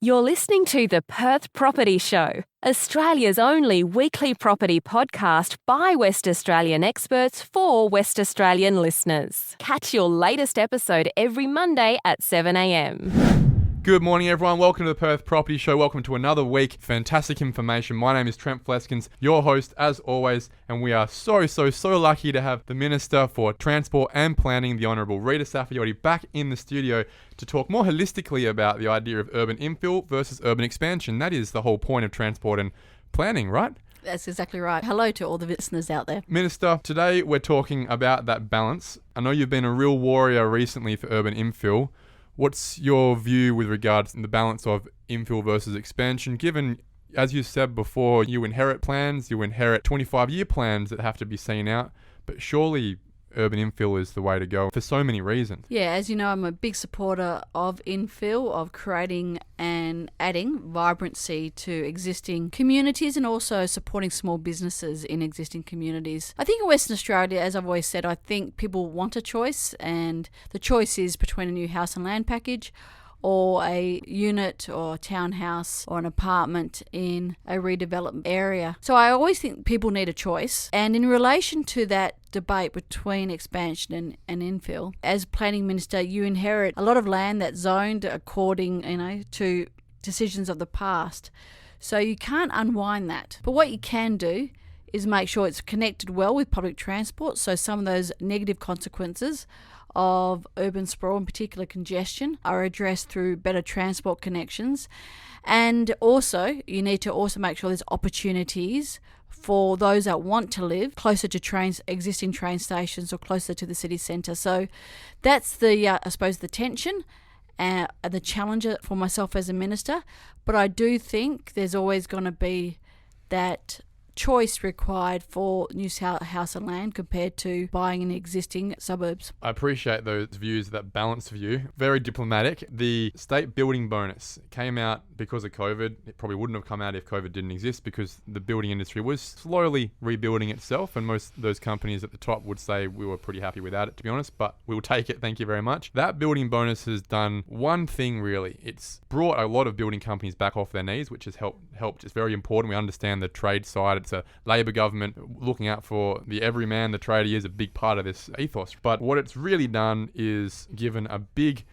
You're listening to the Perth Property Show, Australia's only weekly property podcast by West Australian experts for West Australian listeners. Catch your latest episode every Monday at 7 a.m. Good morning, everyone. Welcome to the Perth Property Show. Welcome to another week. Fantastic information. My name is Trent Fleskens, your host as always, and we are so lucky to have the Minister for Transport and Planning, the Honourable Rita Saffioti, back in the studio to talk more holistically about the idea of urban infill versus urban expansion. That is the whole point of transport and planning, right? That's exactly right. Hello to all the listeners out there. Minister, today we're talking about that balance. I know you've been a real warrior recently for urban infill. What's your view with regards to the balance of infill versus expansion, given, as you said before, you inherit plans, you inherit 25-year plans that have to be seen out, but surely urban infill is the way to go for so many reasons. Yeah, as you know, I'm a big supporter of infill, of creating and adding vibrancy to existing communities and also supporting small businesses in existing communities. I think in Western Australia, as I've always said, I think people want a choice, and the choice is between a new house and land package or a unit or a townhouse or an apartment in a redeveloped area. So I always think people need a choice. And in relation to that debate between expansion and infill, as Planning Minister, you inherit a lot of land that's zoned according, to decisions of the past. So you can't unwind that. But what you can do is make sure it's connected well with public transport, so some of those negative consequences of urban sprawl, in particular congestion, are addressed through better transport connections. And also, you need to also make sure there's opportunities for those that want to live closer to existing train stations or closer to the city centre. So that's the tension and the challenge for myself as a minister. But I do think there's always going to be that choice required for new house and land compared to buying in existing suburbs. I appreciate those views, that balanced view. Very diplomatic. The state building bonus came out because of COVID. It probably wouldn't have come out if COVID didn't exist, because the building industry was slowly rebuilding itself, and most of those companies at the top would say we were pretty happy without it, to be honest, but we'll take it, thank you very much. That building bonus has done one thing really. It's brought a lot of building companies back off their knees, which has helped. It's very important. We understand the trade side. It's a Labor government looking out for the everyman. The tradie is a big part of this ethos. But what it's really done is given a big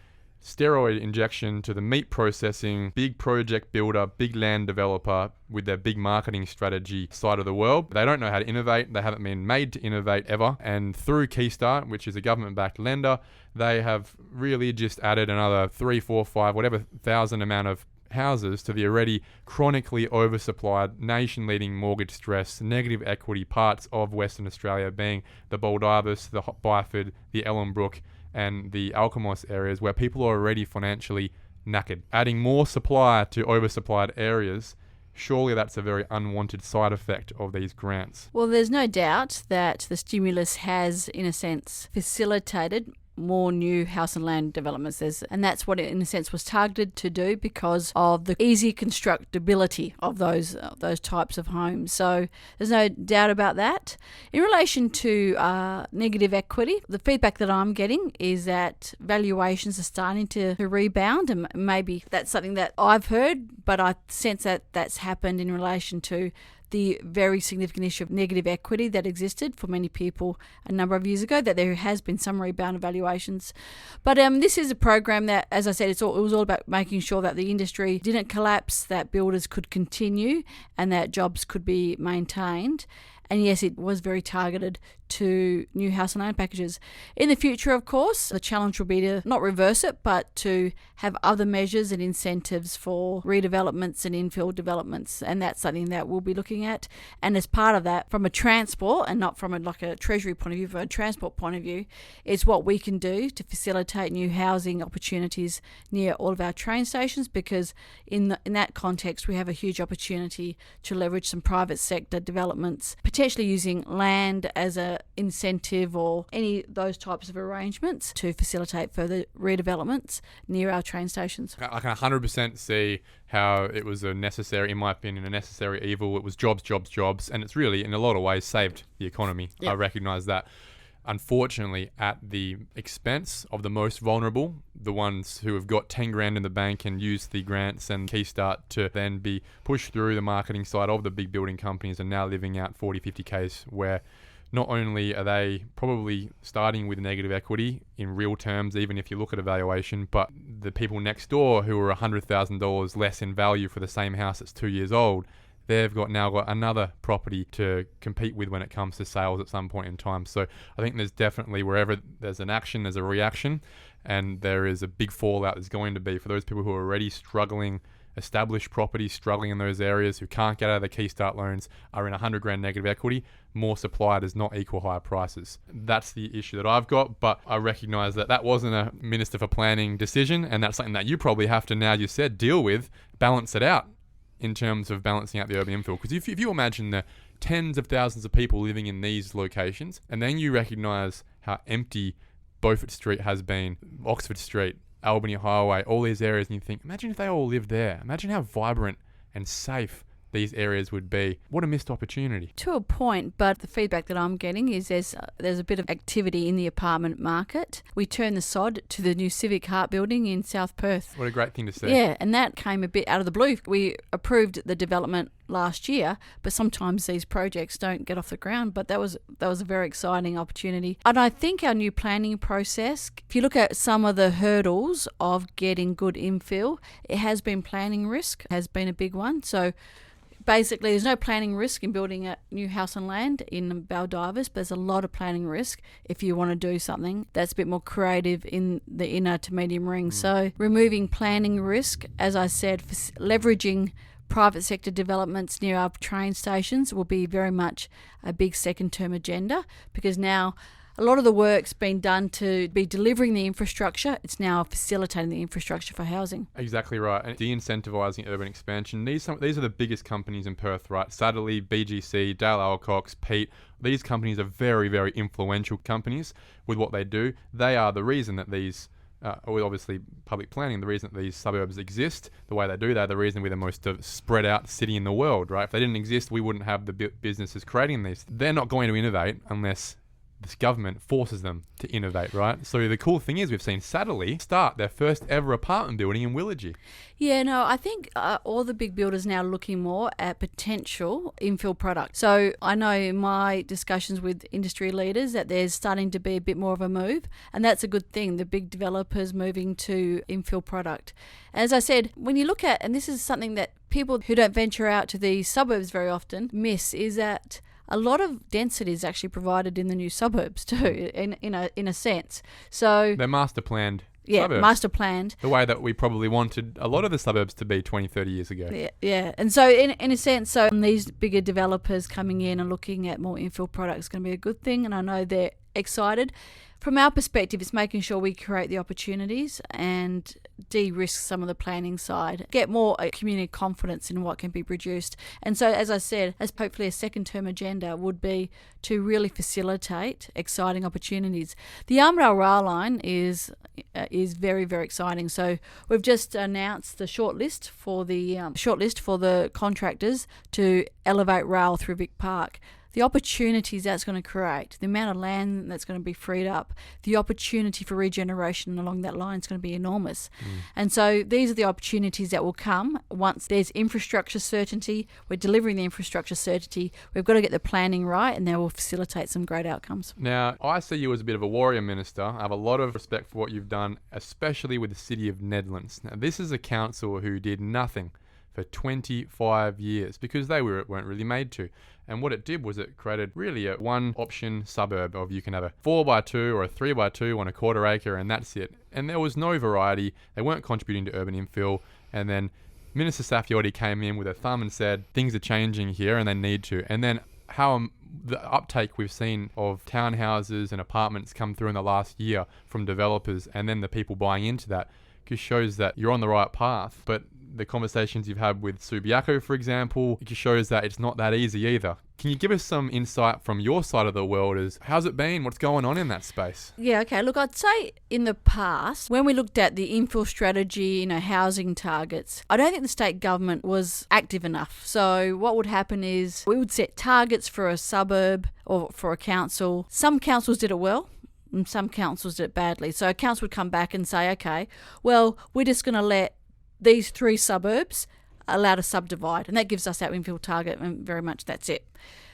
steroid injection to the meat processing, big project builder, big land developer with their big marketing strategy side of the world. They don't know how to innovate. They haven't been made to innovate ever. And through Keystart, which is a government-backed lender, they have really just added another 3, 4, 5, whatever thousand amount of houses to the already chronically oversupplied, nation-leading mortgage stress, negative equity parts of Western Australia, being the Baldivis, the Byford, the Ellenbrook, and the Alkimos areas, where people are already financially knackered. Adding more supply to oversupplied areas, surely that's a very unwanted side effect of these grants. Well, there's no doubt that the stimulus has, in a sense, facilitated more new house and land developments, and that's what it in a sense was targeted to do because of the easy constructability of those types of homes. So there's no doubt about that. In relation to negative equity, the feedback that I'm getting is that valuations are starting to rebound, and maybe that's something that I've heard, but I sense that that's happened in relation to the very significant issue of negative equity that existed for many people a number of years ago, that there has been some rebound of valuations. But this is a program that, as I said, it was all about making sure that the industry didn't collapse, that builders could continue, and that jobs could be maintained. And yes, it was very targeted to new house and land packages. In the future, of course, the challenge will be to not reverse it, but to have other measures and incentives for redevelopments and infill developments. And that's something that we'll be looking at. And as part of that, from a transport and not from a treasury point of view, from a transport point of view, is what we can do to facilitate new housing opportunities near all of our train stations, because in that context, we have a huge opportunity to leverage some private sector developments, potentially using land as a incentive or any of those types of arrangements to facilitate further redevelopments near our train stations. I can 100% see how it was in my opinion, a necessary evil. It was jobs, and it's really, in a lot of ways, saved the economy. Yep. I recognise that. unfortunately at the expense of the most vulnerable, the ones who have got 10 grand in the bank and used the grants and Keystart to then be pushed through the marketing side of the big building companies and now living out 40, 50Ks, where not only are they probably starting with negative equity in real terms, even if you look at a valuation, but the people next door who are $100,000 less in value for the same house that's 2 years old, they've now got another property to compete with when it comes to sales at some point in time. So I think there's definitely, wherever there's an action, there's a reaction, and there is a big fallout there's going to be for those people who are already struggling, established properties, struggling in those areas, who can't get out of the Keystart loans, are in 100 grand negative equity. More supply does not equal higher prices. That's the issue that I've got, but I recognise that wasn't a Minister for Planning decision, and that's something that you probably have to, now you said, deal with, balance it out in terms of balancing out the urban infill. Because if you imagine the tens of thousands of people living in these locations, and then you recognise how empty Beaufort Street has been, Oxford Street, Albany Highway, all these areas, and you think, imagine if they all lived there. Imagine how vibrant and safe these areas would be. What a missed opportunity. To a point, but the feedback that I'm getting is there's a bit of activity in the apartment market. We turned the sod to the new Civic Heart building in South Perth. What a great thing to see. Yeah, and that came a bit out of the blue. We approved the development last year, but sometimes these projects don't get off the ground, but that was a very exciting opportunity. And I think our new planning process, if you look at some of the hurdles of getting good infill, it has been planning risk, has been a big one. So basically, there's no planning risk in building a new house and land in Baldivis, but there's a lot of planning risk if you want to do something that's a bit more creative in the inner to medium ring. So removing planning risk, as I said, leveraging private sector developments near our train stations will be very much a big second term agenda, because now a lot of the work's been done to be delivering the infrastructure. It's now facilitating the infrastructure for housing. Exactly right. And de-incentivising urban expansion. These are the biggest companies in Perth, right? Satterley, BGC, Dale Alcox, Pete. These companies are very, very influential companies with what they do. They are the reason that these, with obviously public planning, the reason that these suburbs exist the way they do. They're the reason we're the most spread out city in the world, right? If they didn't exist, we wouldn't have the businesses creating these. They're not going to innovate unless this government forces them to innovate, right? So the cool thing is we've seen Satterley start their first ever apartment building in Willagee. Yeah, no, I think all the big builders now are looking more at potential infill product. So I know in my discussions with industry leaders that there's starting to be a bit more of a move, and that's a good thing, the big developers moving to infill product. As I said, when you look at, and this is something that people who don't venture out to the suburbs very often miss, is that a lot of density is actually provided in the new suburbs too, in a sense. So they're master planned. Yeah, suburbs. master planned. The way that we probably wanted a lot of the suburbs to be 20, 30 years ago. Yeah. And so in a sense, so these bigger developers coming in and looking at more infill products is going to be a good thing, and I know they're excited. From our perspective, it's making sure we create the opportunities and de-risk some of the planning side, get more community confidence in what can be produced. And so, as I said, as hopefully a second term agenda would be to really facilitate exciting opportunities. The Armadale rail line is very, very exciting. So we've just announced the shortlist for the contractors to elevate rail through Vic Park. The opportunities that's going to create, the amount of land that's going to be freed up, the opportunity for regeneration along that line is going to be enormous. And so these are the opportunities that will come once there's infrastructure certainty. We're delivering the infrastructure certainty. We've got to get the planning right, and that will facilitate some great outcomes. Now, I see you as a bit of a warrior minister. I have a lot of respect for what you've done, especially with the city of Nedlands. Now, this is a council who did nothing for 25 years because they weren't really made to. And what it did was it created really a one option suburb of you can have a 4x2 or a 3x2 on a quarter acre, and that's it. And there was no variety. They weren't contributing to urban infill. And then Minister Saffioti came in with a thumb and said, things are changing here and they need to. And then how the uptake we've seen of townhouses and apartments come through in the last year from developers, and then the people buying into that, just shows that you're on the right path. But the conversations you've had with Subiaco, for example, it just shows that it's not that easy either. Can you give us some insight from your side of the world as how's it been? What's going on in that space? Yeah, okay. Look, I'd say in the past, when we looked at the infill strategy, housing targets, I don't think the state government was active enough. So what would happen is we would set targets for a suburb or for a council. Some councils did it well, and some councils did it badly. So a council would come back and say, okay, well, we're just going to let these 3 suburbs allowed to subdivide, and that gives us our infill target, and very much that's it.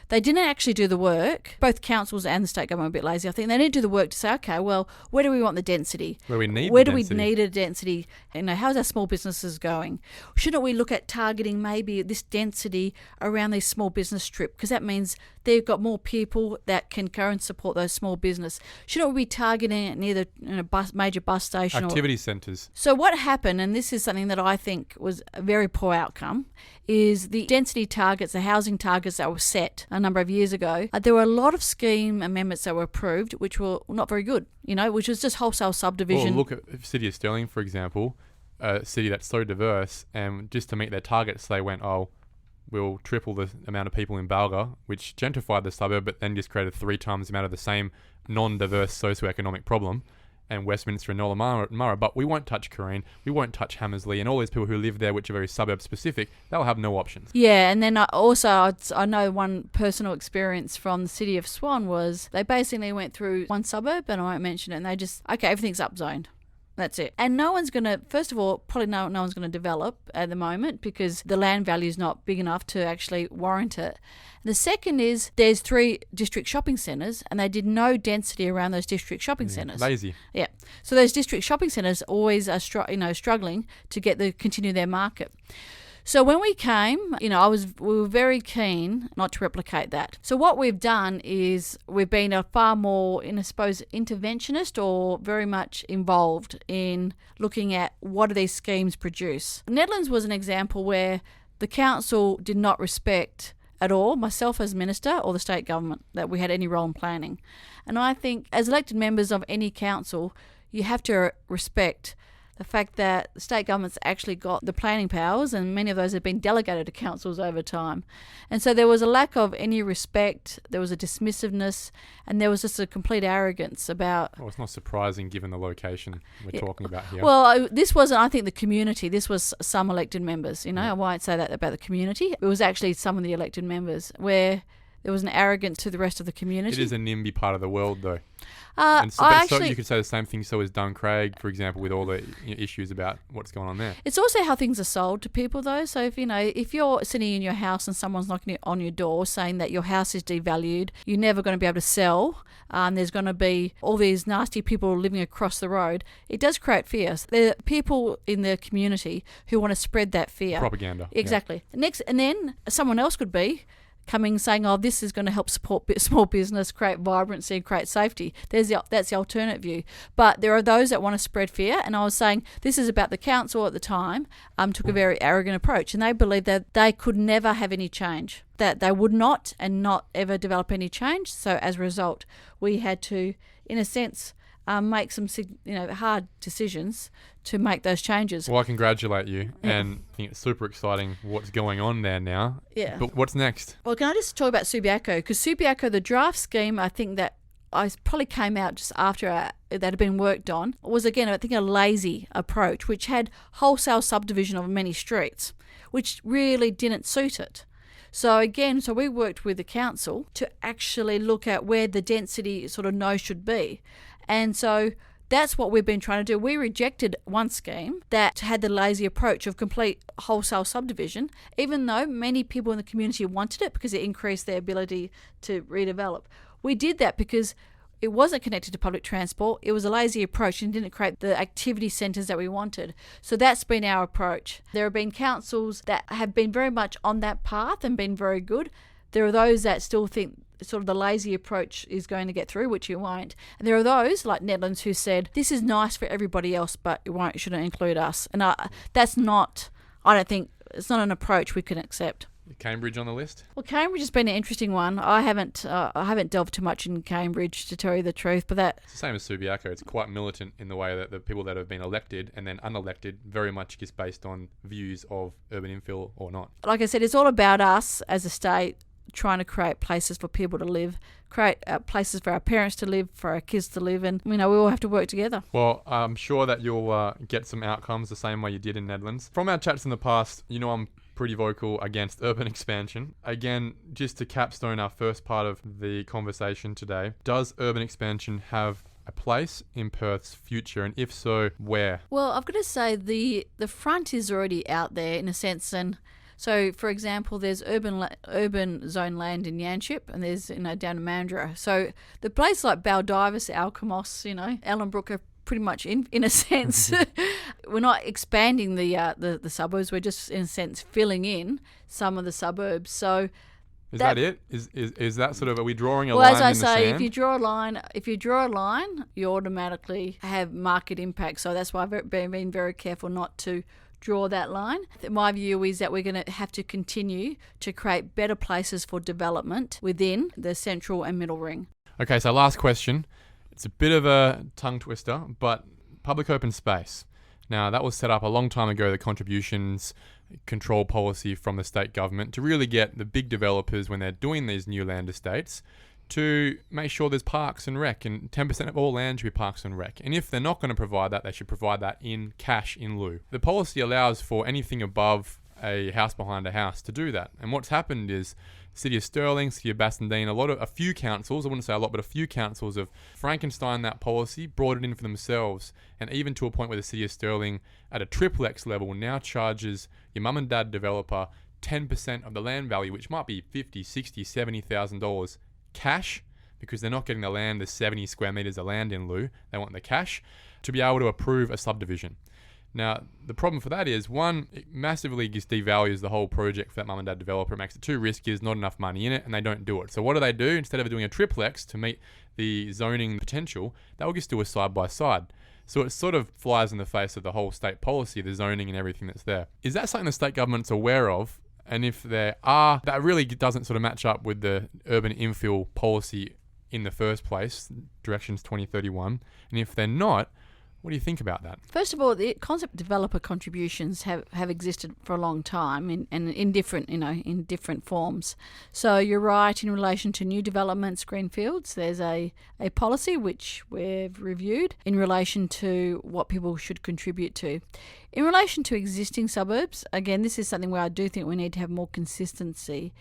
They didn't actually do the work. Both councils and the state government were a bit lazy. I think they didn't do the work to say, okay, well, where do we want the density? Where do we need a density? How's our small businesses going? Shouldn't we look at targeting maybe this density around these small business strip? Because that means they've got more people that can go and support those small business. Shouldn't we be targeting it near the major bus station? Activity centres. So what happened, and this is something that I think was a very poor outcome, is the density targets, the housing targets that were set a number of years ago. There were a lot of scheme amendments that were approved which were not very good, which was just wholesale subdivision. Well, look at the City of Stirling, for example, a city that's so diverse, and just to meet their targets, they went, we'll triple the amount of people in Balga, which gentrified the suburb, but then just created 3 times the amount of the same non-diverse socioeconomic problem. And Westminster and Nollamara, but we won't touch Corrine, we won't touch Hammersley, and all these people who live there, which are very suburb specific, they'll have no options. Yeah, and then I know one personal experience from the City of Swan was they basically went through one suburb, and I won't mention it, and they just, okay, everything's upzoned. That's it. And no one's going to, first of all, probably no one's going to develop at the moment because the land value is not big enough to actually warrant it. And the second is there's 3 district shopping centres and they did no density around those district shopping centres. Lazy. Yeah. So those district shopping centres always are struggling to continue their market. So when we came, we were very keen not to replicate that. So what we've done is we've been a far more, interventionist or very much involved in looking at what do these schemes produce. Nedlands was an example where the council did not respect at all, myself as minister or the state government, that we had any role in planning. And I think as elected members of any council, you have to respect the fact that the state government's actually got the planning powers and many of those have been delegated to councils over time. And so there was a lack of any respect, there was a dismissiveness, and there was just a complete arrogance about... Well, it's not surprising given the location we're talking about here. Well, this wasn't, I think, the community. This was some elected members, I won't say that about the community. It was actually some of the elected members where there was an arrogance to the rest of the community. It is a NIMBY part of the world, though. So you could say the same thing so is Duncraig, for example, with all the issues about what's going on there. It's also how things are sold to people, though. So if you're sitting in your house and someone's knocking on your door saying that your house is devalued, you're never going to be able to sell, there's going to be all these nasty people living across the road, it does create fear. There are people in the community who want to spread that fear. Propaganda. Exactly. Yeah. And then someone else could be coming saying, this is going to help support small business, create vibrancy, create safety. That's the alternate view. But there are those that want to spread fear. And I was saying this is about the council at the time took a very arrogant approach, and they believed that they could never have any change, that they would not ever develop any change. So as a result, we had to, in a sense, make some hard decisions to make those changes. Well, I congratulate you and think it's super exciting what's going on there now. Yeah. But what's next? Well, can I just talk about Subiaco? Because Subiaco, the draft scheme, I think that I probably came out just after that had been worked on, was again, I think, a lazy approach, which had wholesale subdivision of many streets, which really didn't suit it. So we worked with the council to actually look at where the density should be. And so that's what we've been trying to do. We rejected one scheme that had the lazy approach of complete wholesale subdivision, even though many people in the community wanted it because it increased their ability to redevelop. We did that because it wasn't connected to public transport. It was a lazy approach and didn't create the activity centres that we wanted. So that's been our approach. There have been councils that have been very much on that path and been very good. There are those that still think the lazy approach is going to get through, which you won't. And there are those like Nedlands who said, this is nice for everybody else, but it shouldn't include us. And I don't think, it's not an approach we can accept. Cambridge on the list? Well, Cambridge has been an interesting one. I haven't delved too much in Cambridge, to tell you the truth, but It's the same as Subiaco. It's quite militant in the way that the people that have been elected and then unelected very much is based on views of urban infill or not. like I said, it's all about us as a state trying to create places for people to live, create places for our parents to live, for our kids to live, and we all have to work together. Well, I'm sure that you'll get some outcomes the same way you did in Netherlands. From our chats in the past, I'm pretty vocal against urban expansion. Again, just to capstone our first part of the conversation today, does urban expansion have a place in Perth's future, and if so, where? Well, I've got to say the front is already out there in a sense, and so, for example, there's urban zone land in Yanchep, and there's down in Mandurah. So the place like Baldivis, Alkimos, Ellenbrook are pretty much in a sense. We're not expanding the suburbs. We're just in a sense filling in some of the suburbs. So Is that it? Is that sort of, are we drawing a well, line as I in the say, sand? if you draw a line, you automatically have market impact. So that's why I've been very careful not to draw that line. My view is that we're going to have to continue to create better places for development within the central and middle ring. Okay, so last question. It's a bit of a tongue twister, but public open space. Now, that was set up a long time ago, the contributions control policy from the state government, to really get the big developers, when they're doing these new land estates, to make sure there's parks and rec, and 10% of all land should be parks and rec. And if they're not going to provide that, they should provide that in cash in lieu. The policy allows for anything above a house behind a house to do that. And what's happened is City of Stirling, City of Bassendean, a few councils, I wouldn't say a lot, but a few councils have Frankenstein that policy, brought it in for themselves, and even to a point where the City of Stirling at a triple X level now charges your mum and dad developer 10% of the land value, which might be $50,000, $60,000, $70,000 cash, because they're not getting the land, the 70 square meters of land in lieu. They want the cash to be able to approve a subdivision. Now, the problem for that is, one, it massively just devalues the whole project for that mum and dad developer. It makes it too risky, there's not enough money in it, and they don't do it. So what do? Instead of doing a triplex to meet the zoning potential, they'll just do a side-by-side. So it sort of flies in the face of the whole state policy, the zoning and everything that's there. Is that something the state government's aware of? And if there are, that really doesn't sort of match up with the urban infill policy in the first place, Directions 2031. And if they're not, what do you think about that? First of all, the concept of developer contributions have existed for a long time in different forms. So you're right, in relation to new developments, greenfields, there's a policy which we've reviewed in relation to what people should contribute to. In relation to existing suburbs, again, this is something where I do think we need to have more consistency.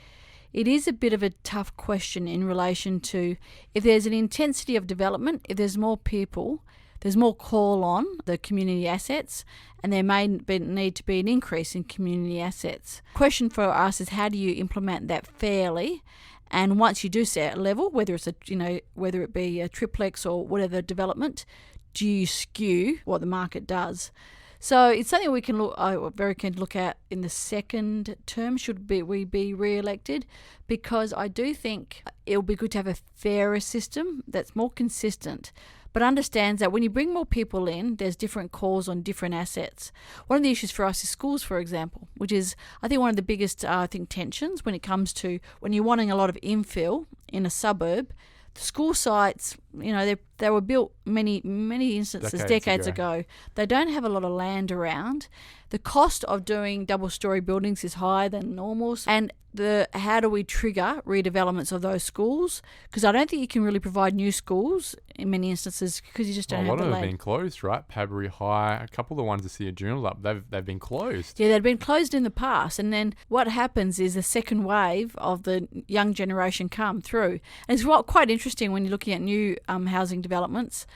It is a bit of a tough question in relation to if there's an intensity of development, if there's more people, there's more call on the community assets, and there may need to be an increase in community assets. Question for us is, how do you implement that fairly? And once you do set a level, whether it be a triplex or whatever development, do you skew what the market does? So it's something we can very keen to look at in the second term, we be re-elected, because I do think it'll be good to have a fairer system that's more consistent, but understands that when you bring more people in, there's different calls on different assets. One of the issues for us is schools, for example, which is, I think, one of the biggest tensions when it comes to when you're wanting a lot of infill in a suburb. The school sites, they were built many instances decades ago. They don't have a lot of land around. The cost of doing double-storey buildings is higher than normal. And how do we trigger redevelopments of those schools? Because I don't think you can really provide new schools in many instances because you just don't have the land. A lot of them have been closed, right? Padbury High, a couple of the ones that see a Journal they've been closed. Yeah, they've been closed in the past. And then what happens is the second wave of the young generation come through. And it's quite interesting when you're looking at new housing developments,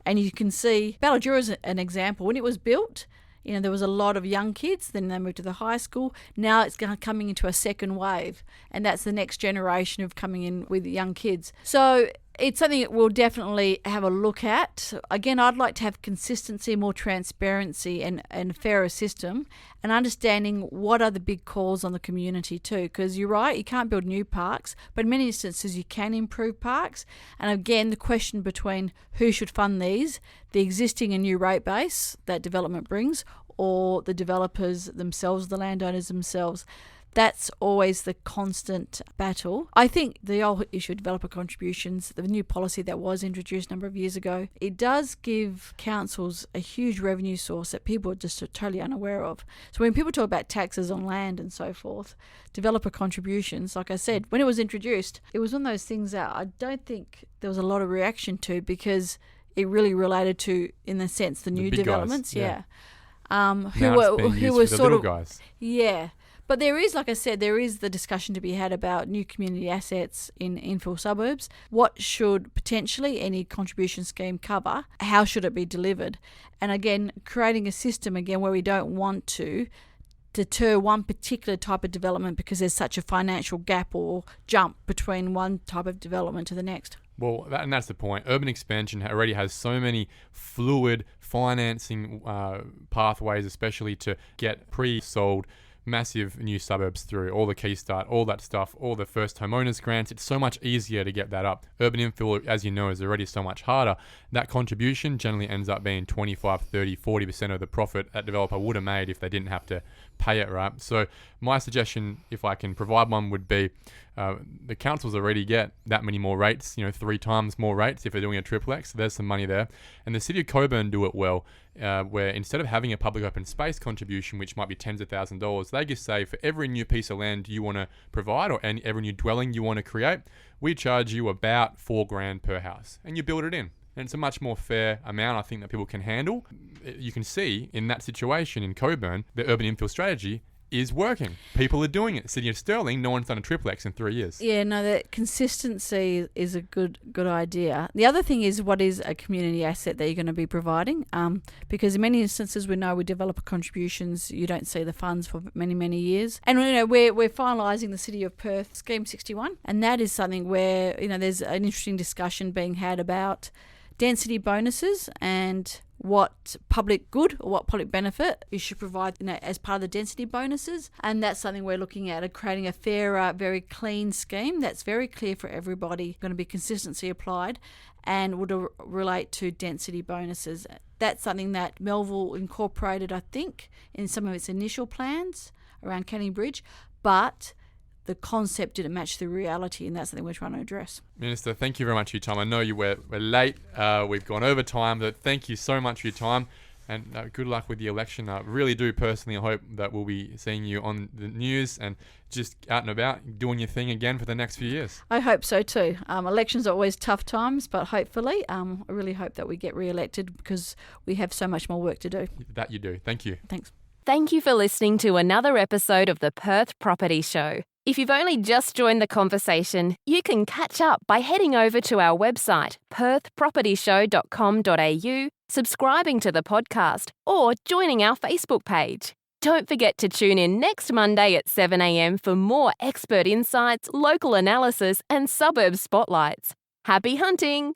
and you can see Ballajura is an example. When it was built, there was a lot of young kids, then they moved to the high school. Now it's coming into a second wave, and that's the next generation of coming in with young kids. So it's something that we'll definitely have a look at. Again, I'd like to have consistency, more transparency, and a fairer system, and understanding what are the big calls on the community too. Because you're right, you can't build new parks, but in many instances you can improve parks. And again, the question between who should fund these, the existing and new rate base that development brings, or the developers themselves, the landowners themselves. That's always the constant battle. I think the old issue of developer contributions, the new policy that was introduced a number of years ago, it does give councils a huge revenue source that people are just totally unaware of. So when people talk about taxes on land and so forth, developer contributions, like I said, when it was introduced, it was one of those things that I don't think there was a lot of reaction to, because it really related to, in a sense, the new developments. Guys, Who were sort of guys. Yeah. But there is, like I said, there is the discussion to be had about new community assets in infill suburbs. What should potentially any contribution scheme cover? How should it be delivered? And again, creating a system again where we don't want to deter one particular type of development because there's such a financial gap or jump between one type of development to the next. Well, that's the point. Urban expansion already has so many fluid financing pathways, especially to get pre-sold massive new suburbs through all the Key Start, all that stuff, all the first homeowners grants. It's so much easier to get that up. Urban infill, as you know, is already so much harder. That contribution generally ends up being 25, 30, 40% of the profit that developer would have made if they didn't have to pay it, right? So my suggestion, if I can provide one, would be the councils already get that many more rates, 3 times more rates if they're doing a triplex. So there's some money there. And the City of Cockburn do it well, where instead of having a public open space contribution, which might be tens of thousands of dollars, they just say for every new piece of land you want to provide or every new dwelling you want to create, we charge you about $4,000 per house, and you build it in. And it's a much more fair amount, I think, that people can handle. You can see in that situation in Cockburn, the urban infill strategy is working. People are doing it. City of Stirling, no one's done a triplex in 3 years. Yeah, no, that consistency is a good idea. The other thing is, what is a community asset that you're going to be providing? Because in many instances, we know with developer contributions, you don't see the funds for many, many years. And we're finalising the City of Perth Scheme 61, and that is something where there's an interesting discussion being had about density bonuses and what public good or what public benefit you should provide as part of the density bonuses. And that's something we're looking at, creating a fairer, very clean scheme that's very clear for everybody, going to be consistency applied, and would relate to density bonuses. That's something that Melville incorporated, I think, in some of its initial plans around Canning Bridge, but the concept didn't match the reality, and that's something we're trying to address. Minister, thank you very much for your time. I know we're late. We've gone over time, but thank you so much for your time, and good luck with the election. I really do personally hope that we'll be seeing you on the news and just out and about doing your thing again for the next few years. I hope so too. Elections are always tough times, but hopefully, I really hope that we get re-elected because we have so much more work to do. That you do. Thank you. Thanks. Thank you for listening to another episode of the Perth Property Show. If you've only just joined the conversation, you can catch up by heading over to our website, perthpropertyshow.com.au, subscribing to the podcast, or joining our Facebook page. Don't forget to tune in next Monday at 7 a.m. for more expert insights, local analysis, and suburb spotlights. Happy hunting!